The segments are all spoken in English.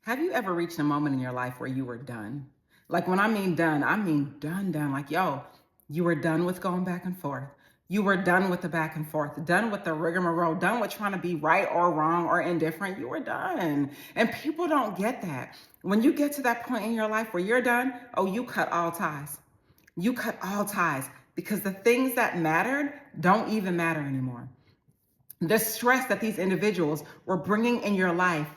Have you ever reached a moment in your life where you were done? Like when I mean done. Like, yo, you were done with going back and forth. You were done with the back and forth, done with the rigmarole, done with trying to be right or wrong or indifferent. You were done. And people don't get that. When you get to that point in your life where you're done, oh, you cut all ties. You cut all ties because the things that mattered don't even matter anymore. The stress that these individuals were bringing in your life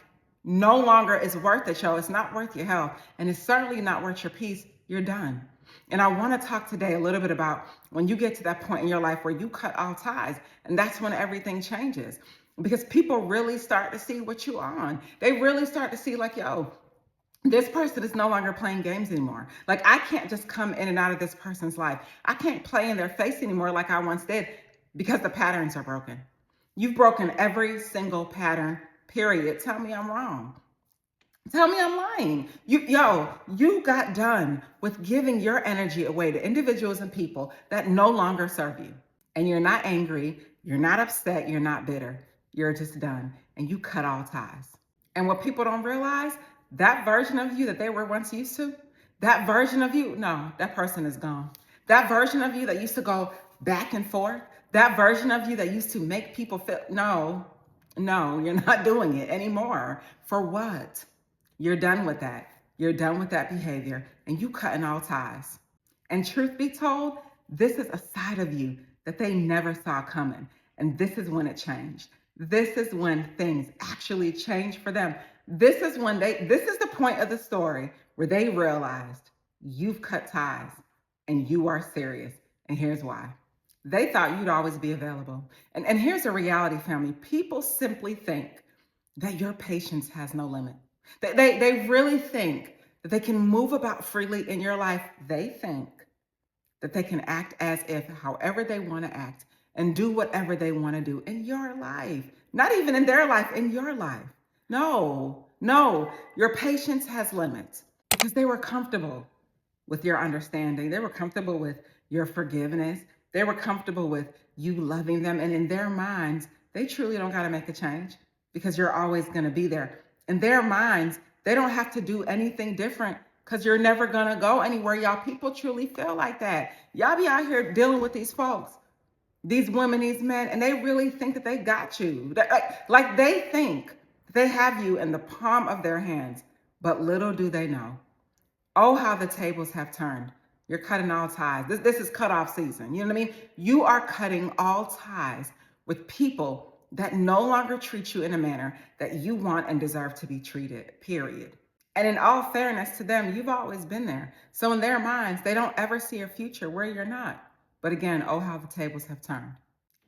no longer is worth it, yo. It's not worth your health, and it's certainly not worth your peace. You're done. And I want to talk today a little bit about when you get to that point in your life where you cut all ties, and that's when everything changes. Because people really start to see what you're on. They really start to see, like, yo, this person is no longer playing games anymore. Like, I can't just come in and out of this person's life. I can't play in their face anymore like I once did because the patterns are broken. You've broken every single pattern, period. Tell me I'm wrong. Tell me I'm lying. You got done with giving your energy away to individuals and people that no longer serve you. And you're not angry, you're not upset, you're not bitter. You're just done. And you cut all ties. And what people don't realize, that version of you that they were once used to, that version of you, no, that person is gone. That version of you that used to go back and forth, that version of you that used to make people feel, no, you're not doing it anymore. For what? You're done with that. You're done with that behavior and you cutting all ties. And truth be told, this is a side of you that they never saw coming. And this is when it changed. This is when things actually changed for them. This is the point of the story where they realized you've cut ties and you are serious. And here's why. They thought you'd always be available. And here's the reality, family. People simply think that your patience has no limit. They really think that they can move about freely in your life. They think that they can act as if however they want to act and do whatever they want to do in your life. Not even in their life, in your life. No, your patience has limits because they were comfortable with your understanding. They were comfortable with your forgiveness. They were comfortable with you loving them. And in their minds, they truly don't got to make a change because you're always going to be there. In their minds, they don't have to do anything different because you're never going to go anywhere. Y'all, people truly feel like that. Y'all be out here dealing with these folks, these women, these men, and they really think that they got you. Like they think they have you in the palm of their hands, but little do they know. Oh, how the tables have turned. You're cutting all ties. This is cutoff season. You know what I mean? You are cutting all ties with people that no longer treat you in a manner that you want and deserve to be treated, period. And in all fairness to them, you've always been there. So in their minds, they don't ever see a future where you're not. But again, oh, how the tables have turned.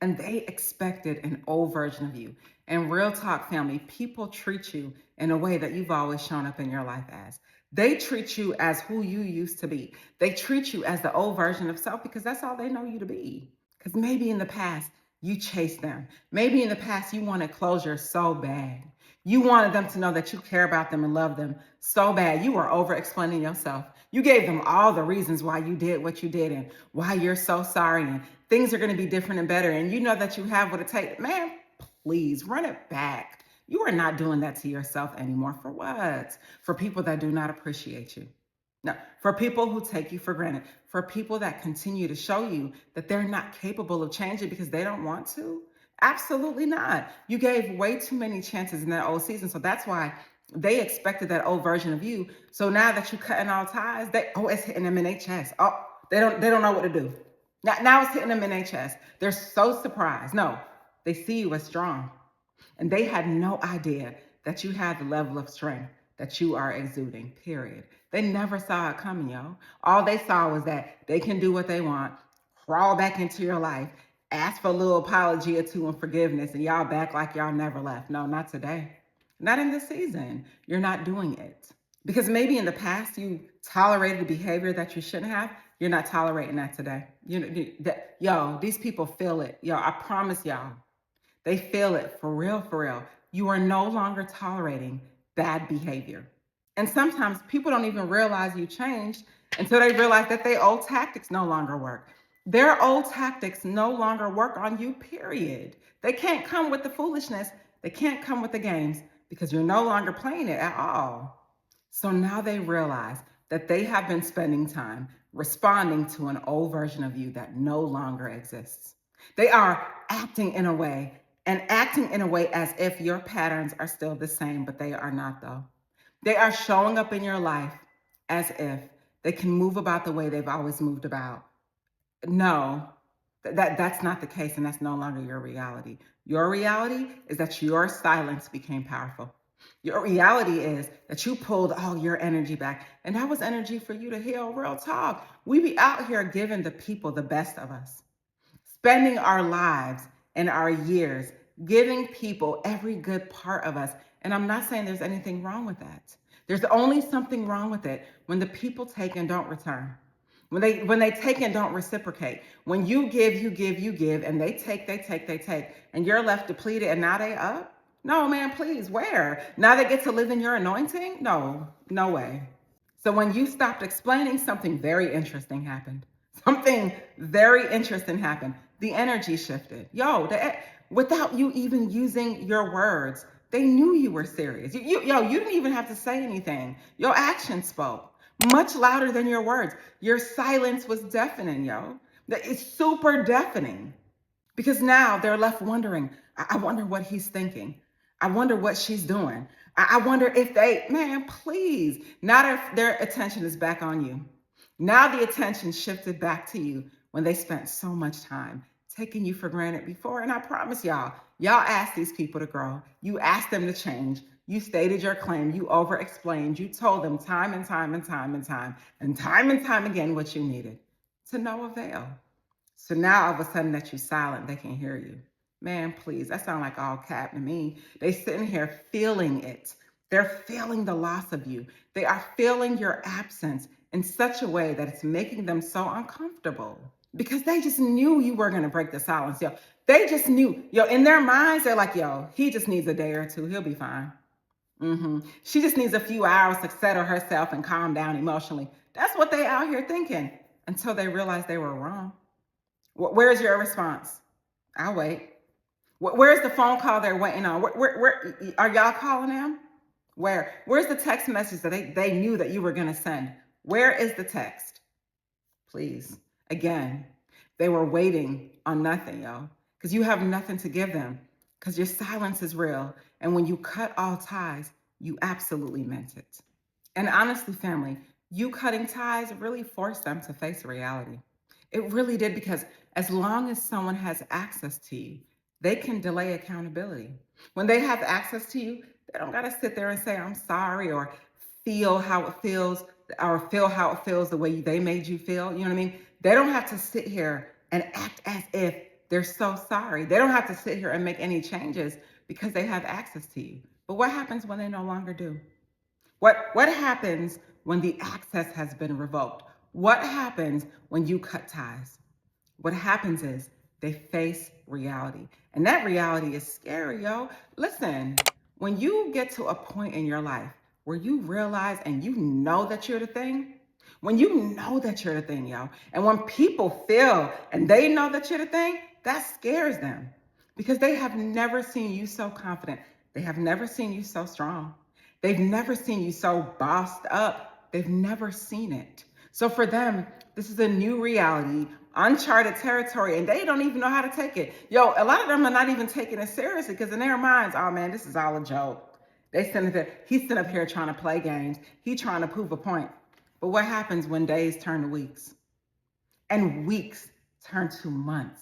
And they expected an old version of you. And real talk, family, people treat you in a way that you've always shown up in your life as. They treat you as who you used to be. They treat you as the old version of self because that's all they know you to be. Because maybe in the past, you chased them. Maybe in the past, you wanted closure so bad. You wanted them to know that you care about them and love them so bad. You were over explaining yourself. You gave them all the reasons why you did what you did and why you're so sorry and things are going to be different and better. And you know that you have what it takes. Man, please run it back. You are not doing that to yourself anymore. For what? For people that do not appreciate you. No, for people who take you for granted, for people that continue to show you that they're not capable of changing because they don't want to. Absolutely not. You gave way too many chances in that old season. So that's why they expected that old version of you. So now that you're cutting all ties, it's hitting them in their chest. Oh, they don't know what to do. Now it's hitting them in their chest. They're so surprised. No, they see you as strong. And they had no idea that you had the level of strength that you are exuding, period. They never saw it coming, yo. All they saw was that they can do what they want, crawl back into your life, ask for a little apology or two and forgiveness, and y'all back like y'all never left. No, not today. Not in this season. You're not doing it. Because maybe in the past you tolerated behavior that you shouldn't have. You're not tolerating that today. These people feel it. Yo, I promise y'all. They feel it for real, for real. You are no longer tolerating bad behavior. And sometimes people don't even realize you changed until they realize that their old tactics no longer work. Their old tactics no longer work on you, period. They can't come with the foolishness. They can't come with the games because you're no longer playing it at all. So now they realize that they have been spending time responding to an old version of you that no longer exists. They are acting in a way as if your patterns are still the same, but they are not, though. They are showing up in your life as if they can move about the way they've always moved about. No, that's not the case, and that's no longer your reality. Your reality is that your silence became powerful. Your reality is that you pulled all your energy back, and that was energy for you to heal. Real talk. We be out here giving the people the best of us, spending our lives and our years giving people every good part of us. And I'm not saying there's anything wrong with that. There's only something wrong with it when the people take and don't return. When they take and don't reciprocate. When you give, and they take, and you're left depleted and now they up? No, man, please, where? Now they get to live in your anointing? No, no way. So when you stopped explaining, something very interesting happened. Something very interesting happened. The energy shifted. Without you even using your words, they knew you were serious. You didn't even have to say anything. Your actions spoke much louder than your words. Your silence was deafening, It's super deafening. Because now they're left wondering, I wonder what he's thinking. I wonder what she's doing. I wonder if man, please. Now their attention is back on you. Now the attention shifted back to you when they spent so much time taking you for granted before. And I promise y'all asked these people to grow. You asked them to change. You stated your claim. You over-explained. You told them time and time again what you needed. To no avail. So now all of a sudden that you're silent, they can hear you. Man, please, that sounds like all cap to me. They sitting here feeling it. They're feeling the loss of you. They are feeling your absence in such a way that it's making them so uncomfortable because they just knew you were going to break the silence. They just knew, in their minds, they're like, he just needs a day or two. He'll be fine. She just needs a few hours to settle herself and calm down emotionally. That's what they out here thinking until they realize they were wrong. Where's your response? I'll wait. Where's the phone call they're waiting on? Where are y'all calling them? Where's the text message that they knew that you were going to send? Where is the text? Please. Again, they were waiting on nothing, because you have nothing to give them, because your silence is real. And when you cut all ties, you absolutely meant it. And honestly, family, you cutting ties really forced them to face reality. It really did, because as long as someone has access to you, they can delay accountability. When they have access to you, they don't got to sit there and say, I'm sorry, or feel how it feels, or feel how it feels the way they made you feel. You know what I mean? They don't have to sit here and act as if they're so sorry. They don't have to sit here and make any changes because they have access to you. But what happens when they no longer do? What happens when the access has been revoked? What happens when you cut ties? What happens is they face reality. And that reality is scary, Listen, when you get to a point in your life where you realize and you know that you're the thing, when you know that you're the thing, and when people feel and they know that you're the thing, that scares them because they have never seen you so confident. They have never seen you so strong. They've never seen you so bossed up. They've never seen it. So for them, this is a new reality, uncharted territory, and they don't even know how to take it. A lot of them are not even taking it seriously because in their minds, oh man, this is all a joke. He's sitting up here trying to play games. He's trying to prove a point. But what happens when days turn to weeks? And weeks turn to months.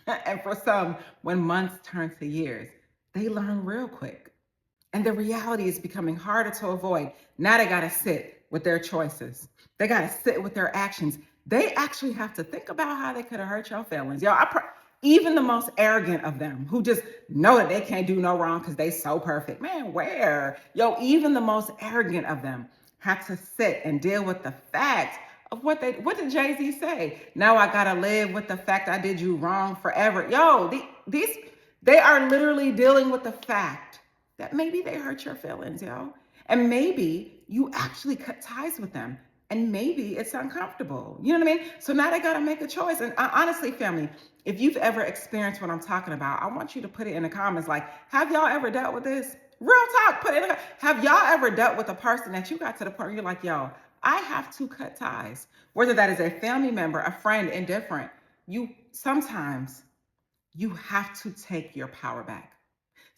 And for some, when months turn to years, they learn real quick. And the reality is becoming harder to avoid. Now they got to sit with their choices. They got to sit with their actions. They actually have to think about how they could have hurt your feelings. Even the most arrogant of them who just know that they can't do no wrong because they so perfect. Man, where? Even the most arrogant of them have to sit and deal with the fact of what did Jay-Z say? Now I got to live with the fact I did you wrong forever. They are literally dealing with the fact that maybe they hurt your feelings, and maybe you actually cut ties with them, and maybe it's uncomfortable. You know what I mean? So now they got to make a choice. And honestly, family, if you've ever experienced what I'm talking about, I want you to put it in the comments. Like, have y'all ever dealt with this? Real talk. Have y'all ever dealt with a person that you got to the point where you're like, yo, I have to cut ties, whether that is a family member, a friend, indifferent. You sometimes you have to take your power back.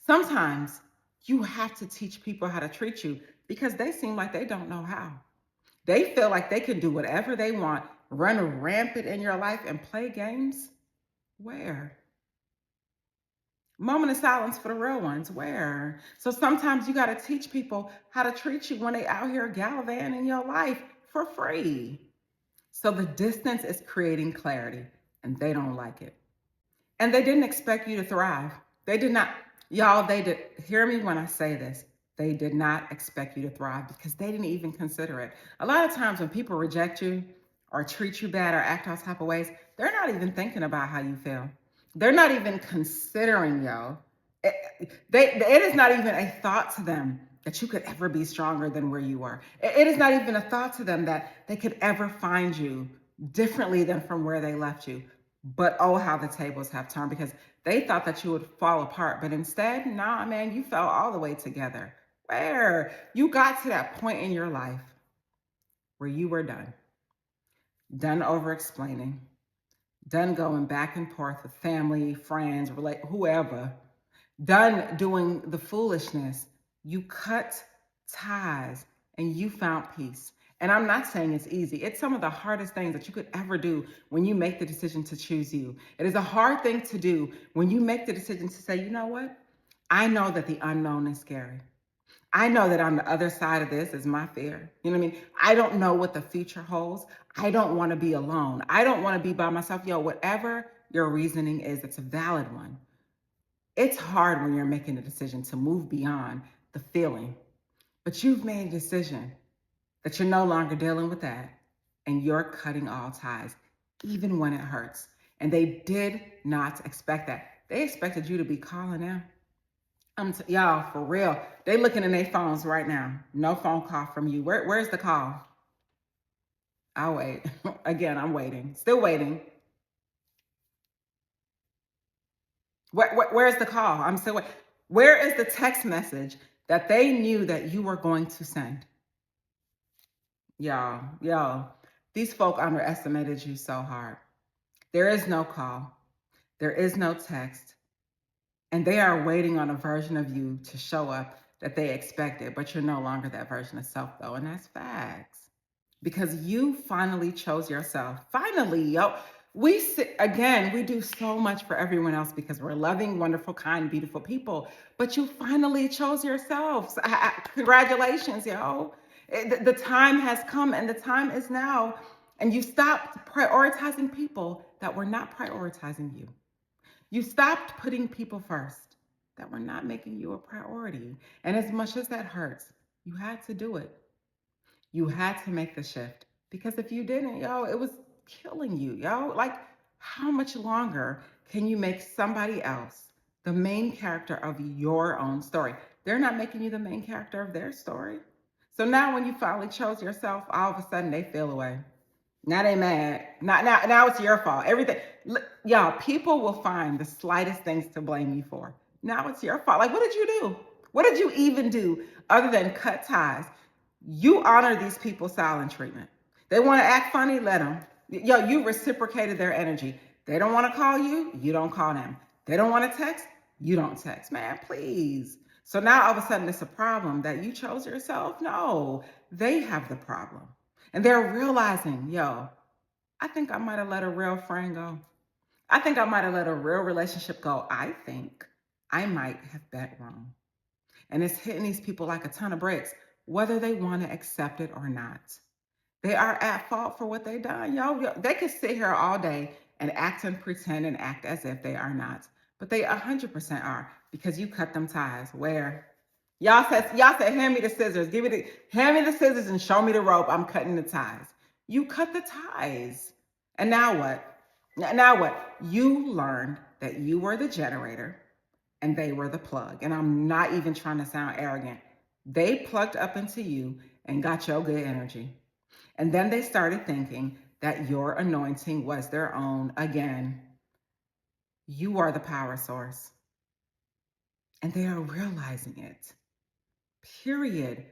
Sometimes you have to teach people how to treat you because they seem like they don't know how. They feel like they can do whatever they want, run rampant in your life and play games. Where? Moment of silence for the real ones. Where? So sometimes you got to teach people how to treat you when they out here gallivanting in your life for free. So the distance is creating clarity and they don't like it. And they didn't expect you to thrive. They did not, y'all, they did, hear me when I say this. They did not expect you to thrive because they didn't even consider it. A lot of times when people reject you or treat you bad or act all type of ways, they're not even thinking about how you feel. They're not even considering, yo. It is not even a thought to them that you could ever be stronger than where you are. It is not even a thought to them that they could ever find you differently than from where they left you. But oh, how the tables have turned because they thought that you would fall apart. But instead, nah, man, you fell all the way together. Where you got to that point in your life where you were done over explaining, done going back and forth with family, friends, whoever, done doing the foolishness. You cut ties and you found peace. And I'm not saying it's easy. It's some of the hardest things that you could ever do when you make the decision to choose you. It is a hard thing to do when you make the decision to say, you know what? I know that the unknown is scary. I know that on the other side of this is my fear. You know what I mean? I don't know what the future holds. I don't want to be alone. I don't want to be by myself. Yo, whatever your reasoning is, it's a valid one. It's hard when you're making a decision to move beyond the feeling, but you've made a decision that you're no longer dealing with that and you're cutting all ties, even when it hurts. And they did not expect that. They expected you to be calling in. Y'all, for real. They looking in their phones right now. No phone call from you. Where's the call? I'll wait. Again, I'm waiting. Still waiting. Where's the call? I'm still waiting. Where is the text message that they knew that you were going to send? Y'all, these folk underestimated you so hard. There is no call. There is no text. And they are waiting on a version of you to show up that they expected, but you're no longer that version of self, though. And that's facts. Because you finally chose yourself. Finally, yo. We do so much for everyone else because we're loving, wonderful, kind, beautiful people. But you finally chose yourselves. Congratulations, yo. The time has come and the time is now. And you stopped prioritizing people that were not prioritizing you. You stopped putting people first that were not making you a priority. And as much as that hurts, you had to do it. You had to make the shift because if you didn't, yo, it was killing you, yo. Like, how much longer can you make somebody else the main character of your own story? They're not making you the main character of their story. So now when you finally chose yourself, all of a sudden they feel away. Now they mad. Now it's your fault. Everything, y'all, people will find the slightest things to blame you for. Now it's your fault. Like, what did you do? What did you even do other than cut ties? You honor these people's silent treatment. They want to act funny, let them. Yo, you reciprocated their energy. They don't want to call you, you don't call them. They don't want to text, you don't text. Man, please. So now all of a sudden it's a problem that you chose yourself? No, they have the problem. And they're realizing, yo, I think I might have let a real friend go. I think I might have let a real relationship go. I think I might have bet wrong. And it's hitting these people like a ton of bricks, whether they want to accept it or not. They are at fault for what they done, yo. They could sit here all day and act and pretend and act as if they are not. But they 100% are because you cut them ties. Where? Y'all said, hand me the scissors. Hand me the scissors and show me the rope. I'm cutting the ties. You cut the ties. And now what? Now what? You learned that you were the generator and they were the plug. And I'm not even trying to sound arrogant. They plugged up into you and got your good energy. And then they started thinking that your anointing was their own again. You are the power source. And they are realizing it. period.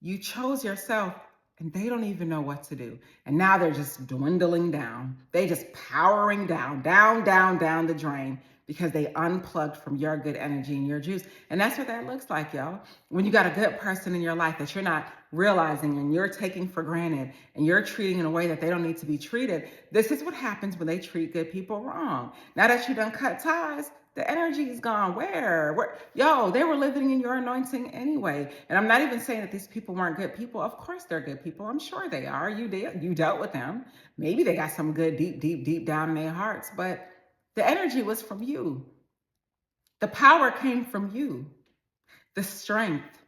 You chose yourself and they don't even know what to do. And now they're just dwindling down. They just powering down, down the drain because they unplugged from your good energy and your juice. And that's what that looks like, y'all. When you got a good person in your life that you're not realizing and you're taking for granted and you're treating in a way that they don't need to be treated, this is what happens when they treat good people wrong. Now that you done cut ties, the energy is gone. Where? Yo, they were living in your anointing anyway. And I'm not even saying that these people weren't good people. Of course they're good people. I'm sure they are. You dealt with them. Maybe they got some good deep down in their hearts, but the energy was from you. The power came from you. The strength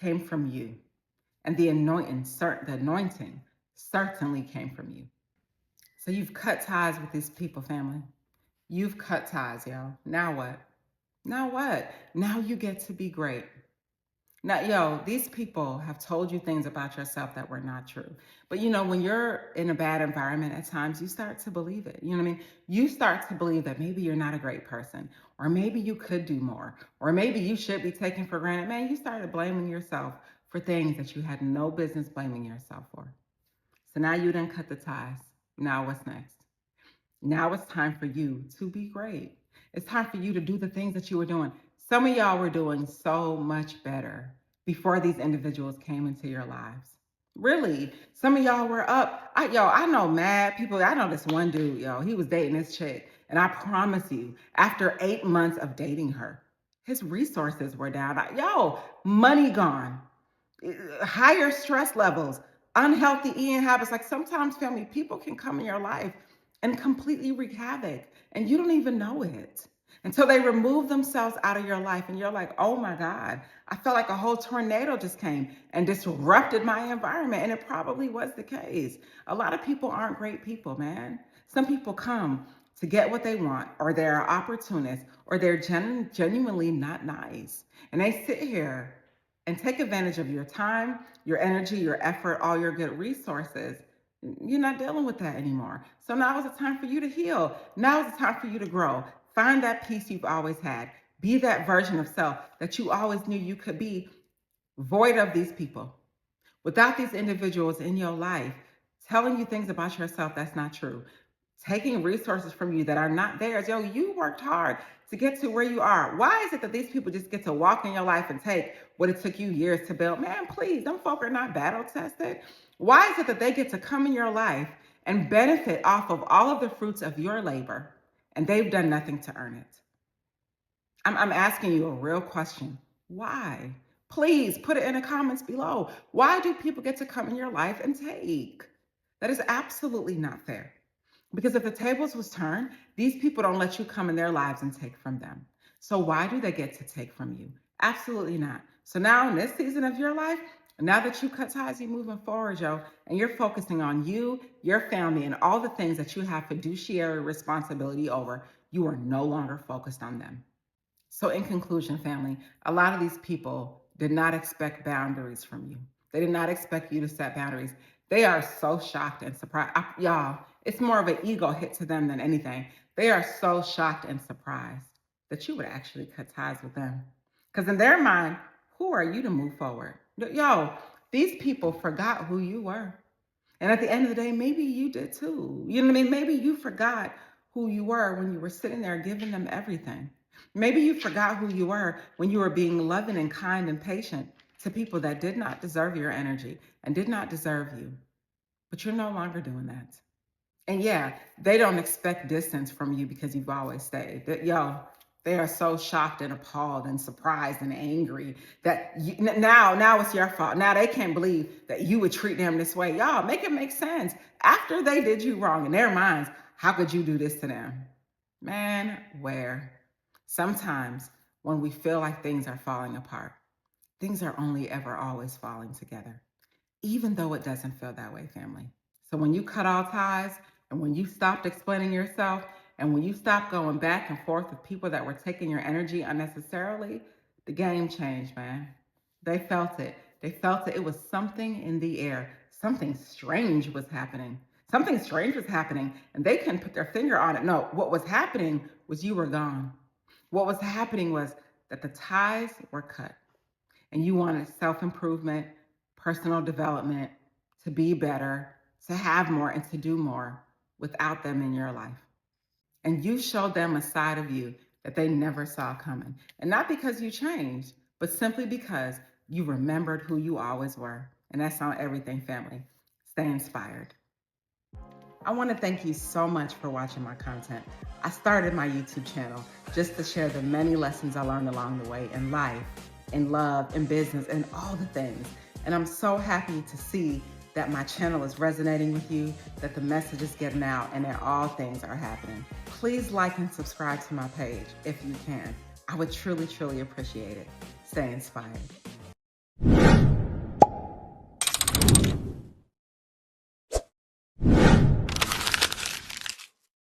came from you. And the anointing certainly came from you. So you've cut ties with these people, family. You've cut ties, y'all. Now what? Now what? Now you get to be great. Now, yo, these people have told you things about yourself that were not true. But when you're in a bad environment at times, you start to believe it. You know what I mean? You start to believe that maybe you're not a great person, or maybe you could do more, or maybe you should be taken for granted. Man, you started blaming yourself for things that you had no business blaming yourself for. So now you done cut the ties. Now what's next? Now it's time for you to be great. It's time for you to do the things that you were doing. Some of y'all were doing so much better before these individuals came into your lives. Really, some of y'all were up. I know mad people. I know this one dude, he was dating this chick. And I promise you, after 8 months of dating her, his resources were down. Money gone, higher stress levels, unhealthy eating habits. Like sometimes, family, people can come in your life and completely wreak havoc, and you don't even know it until they remove themselves out of your life. And you're like, oh my God, I felt like a whole tornado just came and disrupted my environment. And it probably was the case. A lot of people aren't great people, man. Some people come to get what they want, or they're opportunists, or they're genuinely not nice. And they sit here and take advantage of your time, your energy, your effort, all your good resources. You're not dealing with that anymore. So now is the time for you to heal. Now is the time for you to grow. Find that peace you've always had. Be that version of self that you always knew you could be, void of these people. Without these individuals in your life telling you things about yourself that's not true, taking resources from you that are not theirs. Yo, you worked hard to get to where you are. Why is it that these people just get to walk in your life and take what it took you years to build? Man, please, them folk are not battle tested. Why is it that they get to come in your life and benefit off of all of the fruits of your labor, and they've done nothing to earn it? I'm asking you a real question. Why? Please put it in the comments below. Why do people get to come in your life and take? That is absolutely not fair. Because if the tables was turned, these people don't let you come in their lives and take from them. So why do they get to take from you? Absolutely not. So now in this season of your life, now that you cut ties, you're moving forward, Joe, and you're focusing on you, your family, and all the things that you have fiduciary responsibility over, you are no longer focused on them. So in conclusion, family, a lot of these people did not expect boundaries from you. They did not expect you to set boundaries. They are so shocked and surprised. Y'all, it's more of an ego hit to them than anything. They are so shocked and surprised that you would actually cut ties with them. Because in their mind, who are you to move forward? Yo, these people forgot who you were. And at the end of the day, maybe you did too. You know what I mean? Maybe you forgot who you were when you were sitting there giving them everything. Maybe you forgot who you were when you were being loving and kind and patient to people that did not deserve your energy and did not deserve you. But you're no longer doing that. And yeah, they don't expect distance from you because you've always stayed. They are so shocked and appalled and surprised and angry that now it's your fault. Now they can't believe that you would treat them this way. Y'all, make it make sense. After they did you wrong in their minds, how could you do this to them? Man, where? Sometimes when we feel like things are falling apart, things are only ever always falling together, even though it doesn't feel that way, family. So when you cut all ties and when you stopped explaining yourself and when you stopped going back and forth with people that were taking your energy unnecessarily, the game changed, man. They felt it. They felt it. It was something in the air. Something strange was happening. Something strange was happening, and they couldn't put their finger on it. No, what was happening was you were gone. What was happening was that the ties were cut. and you wanted self-improvement, personal development, to be better, to have more, and to do more without them in your life. And you showed them a side of you that they never saw coming. And not because you changed, but simply because you remembered who you always were. And that's on everything, family. Stay inspired. I want to thank you so much for watching my content. I started my YouTube channel just to share the many lessons I learned along the way in life, in love, in business, and all the things. And I'm so happy to see that my channel is resonating with you, that the message is getting out, and that all things are happening. Please like and subscribe to my page if you can. I would truly, truly appreciate it. Stay inspired.